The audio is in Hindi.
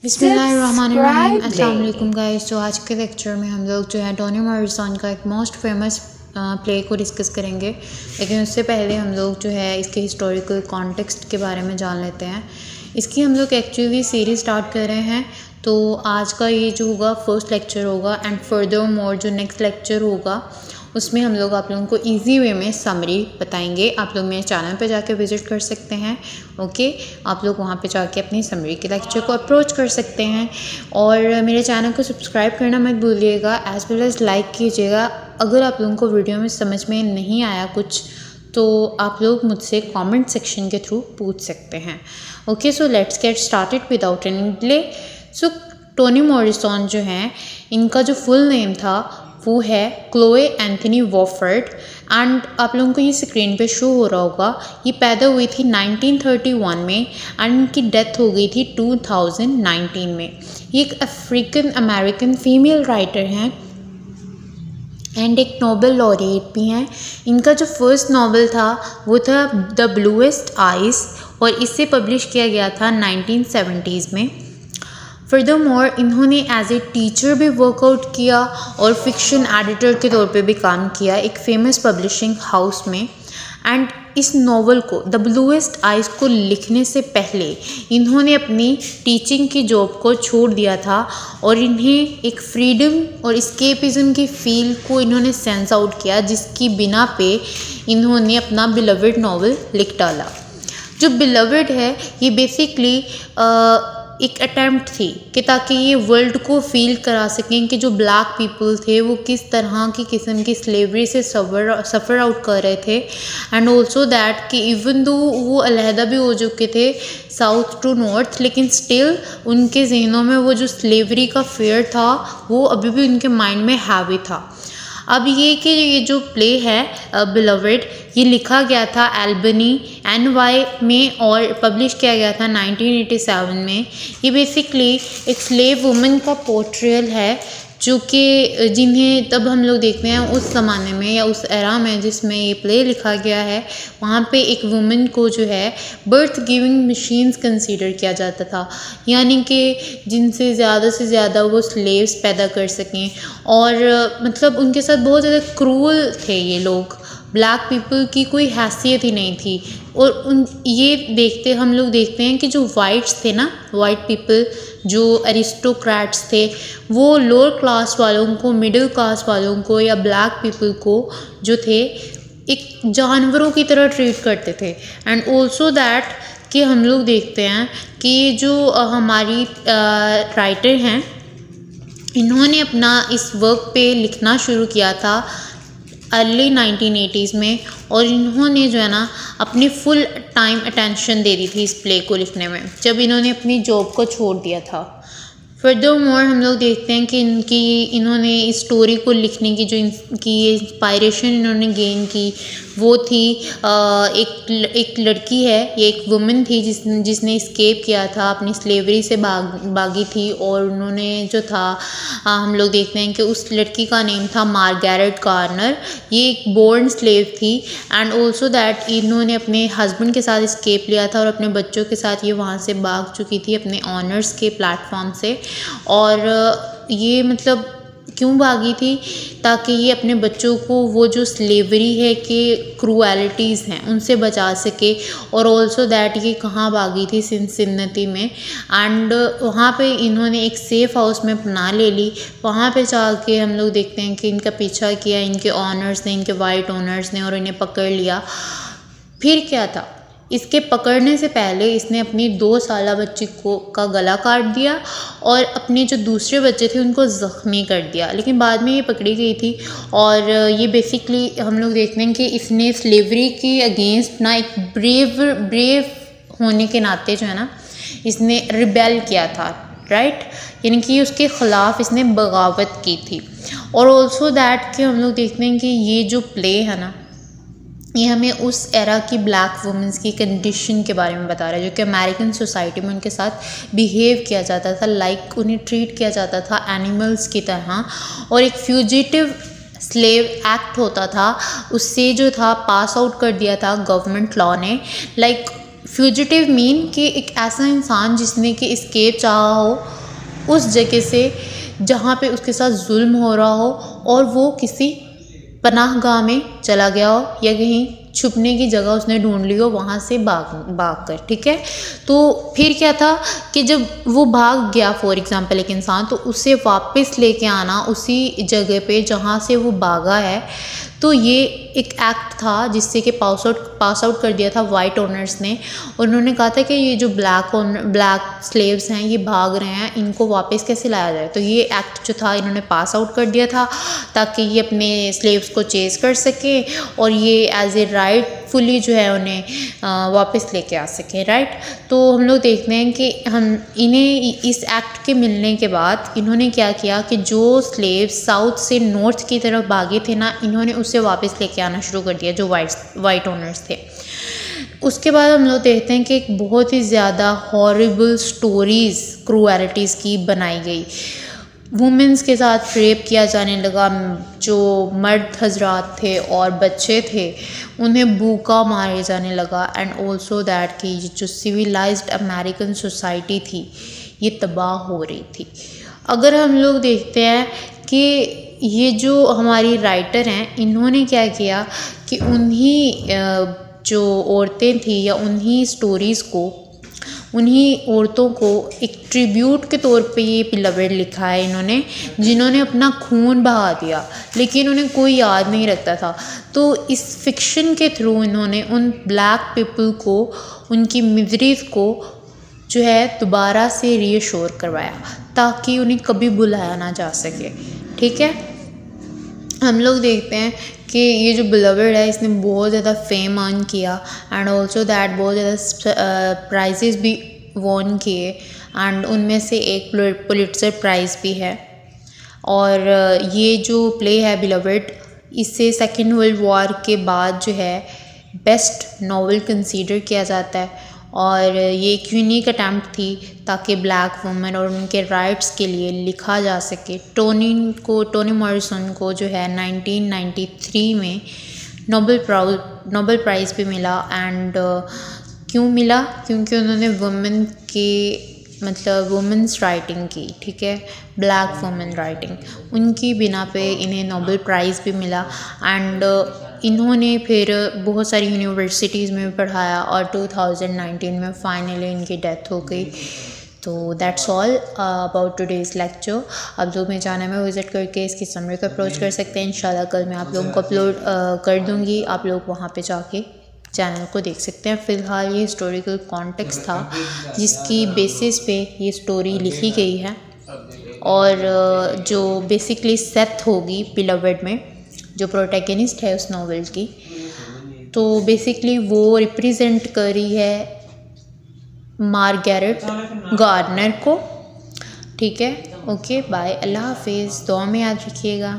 बिस्मिल्लाहिर्रहमानिर्रहीम। अस्सलाम वालेकुम गाइस। तो आज के लेक्चर में हम लोग जो है टोनी मॉरिसन का एक मोस्ट फेमस प्ले को डिस्कस करेंगे, लेकिन उससे पहले हम लोग जो है इसके हिस्टोरिकल कॉन्टेक्स्ट के बारे में जान लेते हैं। इसकी हम लोग एक्चुअली सीरीज स्टार्ट कर रहे हैं, तो आज का ये जो होगा फर्स्ट लेक्चर होगा एंड फर्दर मोर जो नेक्स्ट लेक्चर होगा उसमें हम लोग आप लोगों को इजी वे में समरी बताएंगे। आप लोग मेरे चैनल पे जाके विज़िट कर सकते हैं। ओके, आप लोग वहाँ पे जाके अपनी समरी के लेक्चर को अप्रोच कर सकते हैं और मेरे चैनल को सब्सक्राइब करना मत भूलिएगा, एज़ वेल एज़ लाइक कीजिएगा। अगर आप लोगों को वीडियो में समझ में नहीं आया कुछ तो आप लोग मुझसे कमेंट सेक्शन के थ्रू पूछ सकते हैं। Okay, so let's get started without any delay. So Tony Morrison जो हैं, इनका जो फुल नेम था वो है क्लोए एंथनी वॉफर्ड एंड आप लोगों को ये स्क्रीन पे शो हो रहा होगा। ये पैदा हुई थी 1931 में एंड इनकी डेथ हो गई थी 2019 में। ये एक अफ्रीकन अमेरिकन फीमेल राइटर हैं एंड एक नोबेल लॉरिएट भी हैं। इनका जो फर्स्ट नॉवेल था वो था द ब्लूएस्ट आइज और इसे पब्लिश किया गया था 1970s में। फर्दरमोर इन्होंने एज ए टीचर भी वर्कआउट किया और फिक्शन एडिटर के तौर पे भी काम किया एक फेमस पब्लिशिंग हाउस में। एंड इस नॉवल को द ब्लूएस्ट आइज को लिखने से पहले इन्होंने अपनी टीचिंग की जॉब को छोड़ दिया था और इन्हें एक फ्रीडम और इस्केपिज्म की फील को इन्होंने सेंस आउट किया, जिसकी बिना पे इन्होंने अपना बिलवड नॉवल लिख डाला। जो बिलवड है ये बेसिकली एक अटैम्प्ट थी कि ताकि ये वर्ल्ड को फील करा सकें कि जो ब्लैक पीपल थे वो किस तरह की किस्म की स्लेवरी से सफ़र आउट कर रहे थे एंड ऑल्सो दैट कि इवन दो वो अलहदा भी हो चुके थे साउथ टू नॉर्थ, लेकिन स्टिल उनके जहनों में वो जो स्लेवरी का फेयर था वो अभी भी उनके माइंड में हैवी था। अब ये कि ये जो प्ले है बिलवड, ये लिखा गया था एल्बनी NY में और पब्लिश किया गया था 1987 में। ये बेसिकली एक स्लेव वुमन का पोर्ट्रेयल है जो कि जिन्हें तब हम लोग देखते हैं उस ज़माने में या उस एरा में जिसमें ये प्ले लिखा गया है, वहाँ पे एक वुमन को जो है बर्थ गिविंग मशीन्स कंसीडर किया जाता था, यानी कि जिनसे ज़्यादा से ज़्यादा वो स्लेव्स पैदा कर सकें। और मतलब उनके साथ बहुत ज़्यादा क्रूअल थे ये लोग, ब्लैक पीपल की कोई हैसियत ही नहीं थी। और ये हम लोग देखते हैं कि जो वाइट्स थे ना, वाइट पीपल जो अरिस्टोक्रेट्स थे, वो लोअर क्लास वालों को, मिडिल क्लास वालों को या ब्लैक पीपल को जो थे एक जानवरों की तरह ट्रीट करते थे। एंड ऑल्सो दैट कि हम लोग देखते हैं कि जो हमारी राइटर हैं, इन्होंने अपना इस वर्क पे लिखना शुरू किया था अर्ली 1980s में और इन्होंने जो है ना अपनी फुल टाइम अटेंशन दे दी थी इस प्ले को लिखने में जब इन्होंने अपनी जॉब को छोड़ दिया था। फर्दरमोर हम लोग देखते हैं कि इन्होंने इस स्टोरी को लिखने की जो इनकी इंस्पायरेशन इन्होंने गेन की वो थी एक लड़की है, ये एक वुमन थी जिसने स्केप किया था, अपनी स्लेवरी से भागी थी। और उन्होंने जो था हम लोग देखते हैं कि उस लड़की का नेम था मार्गरेट गार्नर। ये एक बोर्न स्लेव थी एंड ऑल्सो दैट इन्होंने अपने हस्बैंड के साथ स्केप लिया था और अपने बच्चों के साथ ये वहाँ से भाग चुकी थी अपने ऑनर्स के प्लेटफॉर्म से। और ये मतलब क्यों भागी थी, ताकि ये अपने बच्चों को वो जो स्लेवरी है कि क्रूएलिटीज़ हैं उनसे बचा सके। और ऑल्सो दैट ये कहाँ भागी थी, सिनसिनाटी में। एंड वहाँ पे इन्होंने एक सेफ़ हाउस में पनाह ले ली। वहाँ पे जाके हम लोग देखते हैं कि इनका पीछा किया इनके ऑनर्स ने, इनके वाइट ऑनर्स ने, और इन्हें पकड़ लिया। फिर क्या था, इसके पकड़ने से पहले इसने अपनी 2 साला बच्ची का गला काट दिया और अपने जो दूसरे बच्चे थे उनको ज़ख्मी कर दिया, लेकिन बाद में ये पकड़ी गई थी। और ये बेसिकली हम लोग देखते हैं कि इसने स्लेवरी के अगेंस्ट ना एक ब्रेव होने के नाते जो है ना इसने रिबेल किया था, राइट, यानी कि उसके ख़िलाफ़ इसने बगावत की थी। और ऑल्सो दैट कि हम लोग देखते हैं कि ये जो प्ले है ना ये हमें उस एरा की ब्लैक वुमेंस की कंडीशन के बारे में बता रहा है, जो कि अमेरिकन सोसाइटी में उनके साथ बिहेव किया जाता था, लाइक उन्हें ट्रीट किया जाता था एनिमल्स की तरह। और एक फ्यूजिटिव स्लेव एक्ट होता था, उससे जो था पास आउट कर दिया था गवर्नमेंट लॉ ने, लाइक फ्यूजिटिव मीन कि एक ऐसा इंसान जिसने कि इस्केप चाहा हो उस जगह से जहाँ पे उसके साथ जुल्म हो रहा हो, और वो किसी पनाहगाह में चला गया हो या कहीं छुपने की जगह उसने ढूंढ ली हो, वहाँ से भाग कर, ठीक है। तो फिर क्या था कि जब वो भाग गया फॉर एग्जांपल एक इंसान, तो उसे वापस लेके आना उसी जगह पे जहाँ से वो भागा है, तो ये एक एक्ट था जिससे कि पास आउट कर दिया था वाइट ओनर्स ने। उन्होंने कहा था कि ये जो ब्लैक स्लेव्स हैं ये भाग रहे हैं, इनको वापस कैसे लाया जाए। तो ये एक्ट जो था इन्होंने पास आउट कर दिया था ताकि ये अपने स्लेव्स को चेज कर सके और ये एज ए राइटफुली जो है उन्हें वापस लेके आ सके, राइट। तो हम लोग देखते हैं कि हम इन्हें इस एक्ट के मिलने के बाद इन्होंने क्या किया कि जो स्लेव्स साउथ से नॉर्थ की तरफ भागे थे ना, इन्होंने उसे वापस लेके आना शुरू कर दिया जो वाइट ओनर्स थे। उसके बाद हम लोग देखते हैं कि एक बहुत ही ज़्यादा हॉरिबल स्टोरीज़ क्रूएलिटीज़ की बनाई गई। वुमेंस के साथ रेप किया जाने लगा, जो मर्द हजरात थे और बच्चे थे उन्हें भूखा मारे जाने लगा। एंड ऑल्सो दैट कि जो सिविलाइज्ड अमेरिकन सोसाइटी थी ये तबाह हो रही थी। अगर हम लोग देखते हैं कि ये जो हमारी राइटर हैं इन्होंने क्या किया कि उन्हीं जो औरतें थी या उन्हीं स्टोरीज़ को, उन्हीं औरतों को एक ट्रिब्यूट के तौर पे ये बिलवड लिखा है इन्होंने, जिन्होंने अपना खून बहा दिया लेकिन उन्हें कोई याद नहीं रखता था। तो इस फिक्शन के थ्रू इन्होंने उन ब्लैक पीपल को, उनकी मिजरीज को जो है दोबारा से रीअश्योर करवाया ताकि उन्हें कभी भुलाया ना जा सके, ठीक है। हम लोग देखते हैं कि ये जो बिलवड है इसने बहुत ज़्यादा फेम अर्न किया एंड ऑल्सो दैट बहुत ज़्यादा प्राइजेस भी वॉन किए, एंड उनमें से एक पुलिट्जर प्राइज़ भी है। और ये जो प्ले है बिलवड, इसे सेकेंड वर्ल्ड वॉर के बाद जो है बेस्ट नॉवल कंसीडर किया जाता है। और ये एक यूनिक अटैम्प्ट थी ताकि ब्लैक वुमेन और उनके राइट्स के लिए लिखा जा सके। टोनी मॉरिसन को जो है 1993 में नोबेल प्राइज़ भी मिला। एंड क्यों मिला? क्योंकि उन्होंने वुमेन के मतलब वुमेन्स राइटिंग की, ठीक है, ब्लैक वुमेन राइटिंग, उनकी बिना पे इन्हें नोबेल प्राइज़ भी मिला। एंड इन्होंने फिर बहुत सारी यूनिवर्सिटीज़ में भी पढ़ाया और 2019 में फाइनली इनकी डेथ हो गई। तो that's all about today's lecture. आप लोग में जाना में विज़िट करके इसकी समरी को अप्रोच कर सकते हैं। इंशाल्लाह कल मैं आप लोगों को अपलोड कर दूँगी, आप लोग वहाँ पे जाके चैनल को देख सकते हैं। फ़िलहाल ये हिस्टोरिकल कॉन्टेक्स्ट था जिसकी बेसिस पे ये स्टोरी लिखी गई है, और जो बेसिकली सेथ होगी बिलवड में जो प्रोटैगनिस्ट है उस नॉवेल की, तो बेसिकली वो रिप्रेजेंट कर रही है मार्गरेट गार्नर को, ठीक है। ओके बाय, अल्लाह हाफिज़, दुआ में याद रखिएगा।